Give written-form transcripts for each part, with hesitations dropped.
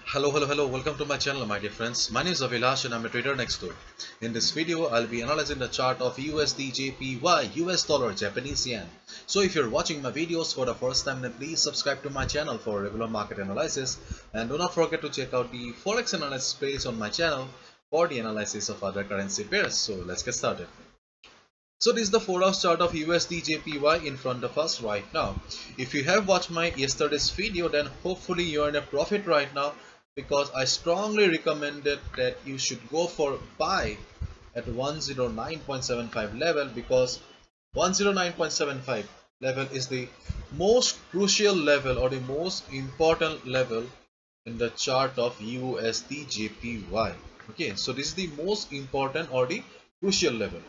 Hello, welcome to my channel, my dear friends. My name is Avilash and I'm a trader next door. In this video, I'll be analyzing the chart of USDjpy, US dollar, Japanese yen. So if you're watching my videos for the first time, then please subscribe to my channel for regular market analysis. And do not forget to check out the Forex analysis playlist on my channel for the analysis of other currency pairs. So let's get started. So this is the 4-hour chart of USD JPY in front of us right now. If you have watched my yesterday's video, then hopefully you are in a profit right now, because I strongly recommended that you should go for buy at 109.75 level, because 109.75 level is the most crucial level or the most important level in the chart of USD JPY. Okay, so this is the most important or the crucial level.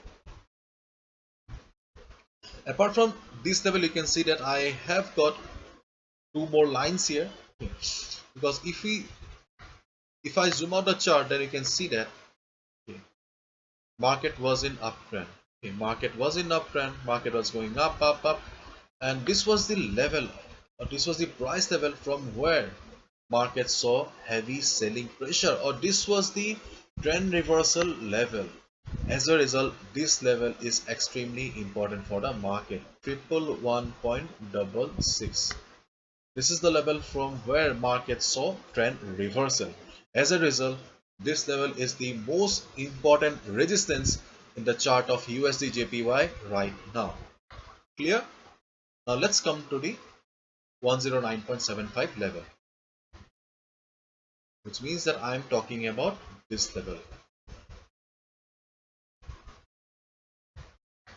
Apart from this level, you can see that I have got two more lines here, because if I zoom out the chart, then you can see that market was in uptrend. Market was in uptrend, market was going up, and this was the level, or this was the price level from where market saw heavy selling pressure, or this was the trend reversal level. As a result, this level is extremely important for the market. 111.66. This is the level from where market saw trend reversal. As a result, this level is the most important resistance in the chart of USD JPY right now. Clear? Now let's come to the 109.75 level, which means that I am talking about this level.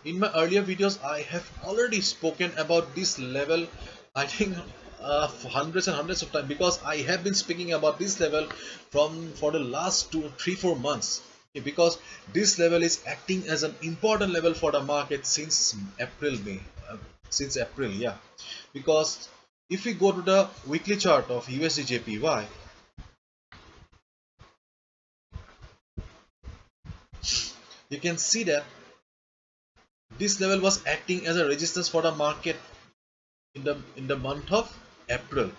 In my earlier videos, I have already spoken about this level, I think hundreds and hundreds of times, because I have been speaking about this level for the last 2, 3, 4 months. Okay, because this level is acting as an important level for the market since April, yeah. Because if we go to the weekly chart of USDjpy, you can see that this level was acting as a resistance for the market in the month of April.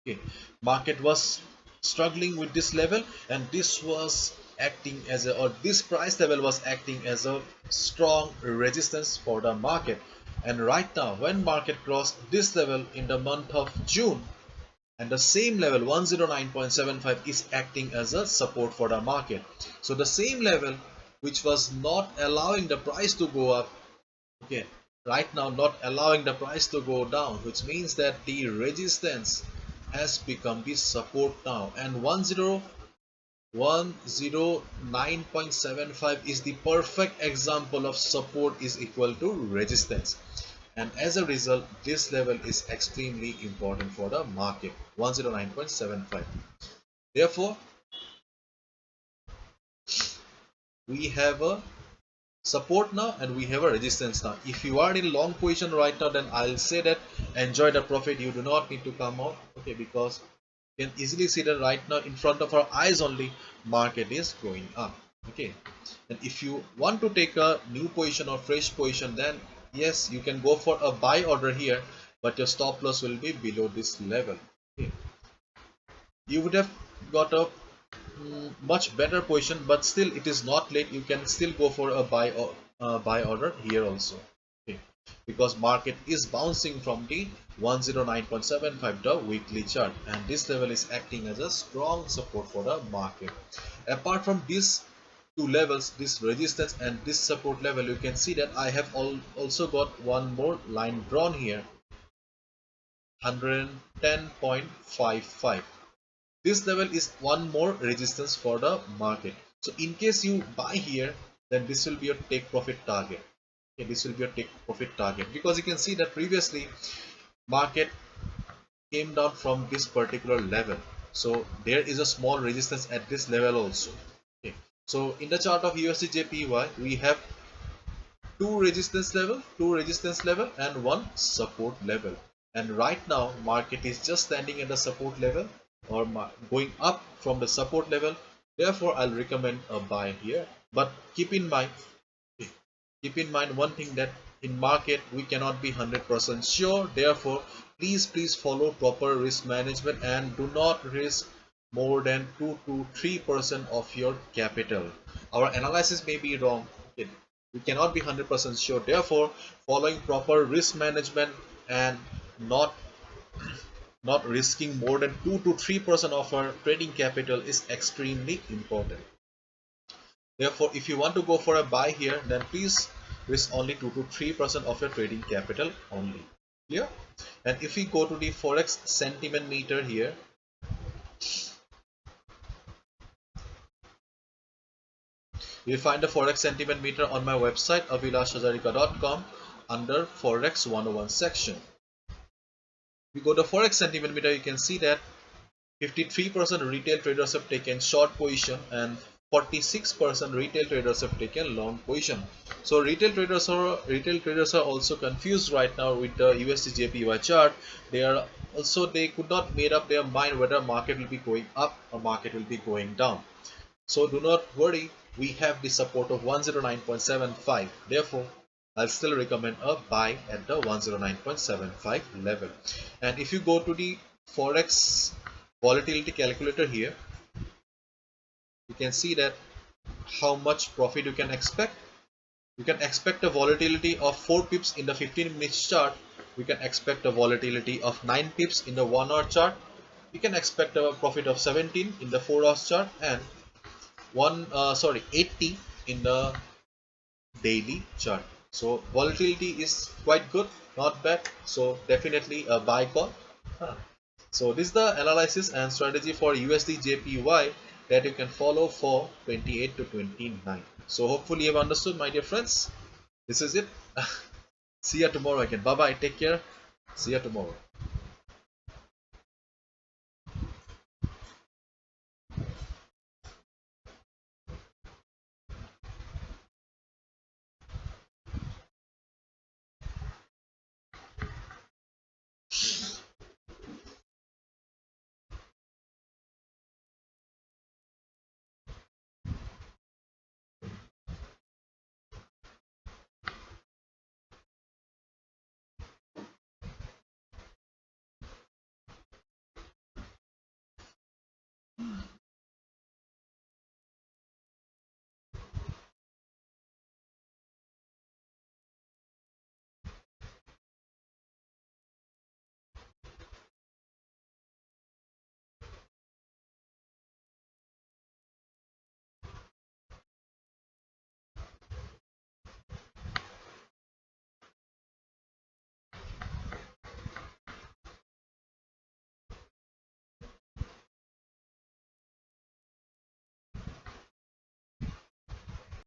Okay, market was struggling with this level, and this was acting as a, or this price level was acting as a strong resistance for the market. And right now, when market crossed this level in the month of June, and the same level 109.75 is acting as a support for the market. So the same level which was not allowing the price to go up, okay, right now not allowing the price to go down, which means that the resistance has become the support now, and 109.75 is the perfect example of support is equal to resistance. And as a result, this level is extremely important for the market, 109.75. Therefore, we have a support now and we have a resistance now. If you are in long position right now, then I'll say that enjoy the profit. You do not need to come out, okay, because you can easily see that right now in front of our eyes only market is going up. Okay, and if you want to take a new position or fresh position, then yes, you can go for a buy order here, but your stop loss will be below this level. Okay, you would have got a much better position, but still it is not late. You can still go for a buy or buy order here also. Okay, because market is bouncing from the 109.75 the weekly chart, and this level is acting as a strong support for the market. Apart from these two levels, this resistance and this support level, you can see that I have also got one more line drawn here, 110.55. This level is one more resistance for the market. So in case you buy here, then this will be your take profit target. Okay, this will be your take profit target, because you can see that previously market came down from this particular level, so there is a small resistance at this level also. Okay, so in the chart of USDjpy, we have two resistance level and one support level, and right now market is just standing at the support level or going up from the support level. Therefore I'll recommend a buy here, but keep in mind one thing, that in market we cannot be 100% sure. Therefore please follow proper risk management and do not risk more than 2 to 3% of your capital. Our analysis may be wrong. Okay. We cannot be 100% sure. Therefore, following proper risk management and not risking more than 2 to 3% of our trading capital is extremely important. Therefore, if you want to go for a buy here, then please risk only 2 to 3% of your trading capital only. Clear? And if we go to the Forex sentiment meter here, you will find the Forex sentiment meter on my website abhilashhajarika.com under Forex 101 section. If you go to Forex sentiment meter, you can see that 53% retail traders have taken short position and 46% retail traders have taken long position. So retail traders are also confused right now with the USDjpy chart. They could not made up their mind whether market will be going up or market will be going down. So do not worry, we have the support of 109.75. Therefore, I'll still recommend a buy at the 109.75 level. And if you go to the Forex volatility calculator here, you can see that how much profit you can expect. You can expect a volatility of 4 pips in the 15 minutes chart. We can expect a volatility of 9 pips in the 1 hour chart. You can expect a profit of 17 in the 4 hours chart and 80 in the daily chart. So volatility is quite good, not bad. So definitely a buy call. So this is the analysis and strategy for USD JPY that you can follow for 28 to 29. So hopefully you have understood, my dear friends. This is it. See you tomorrow again. Bye bye. Take care. See you tomorrow.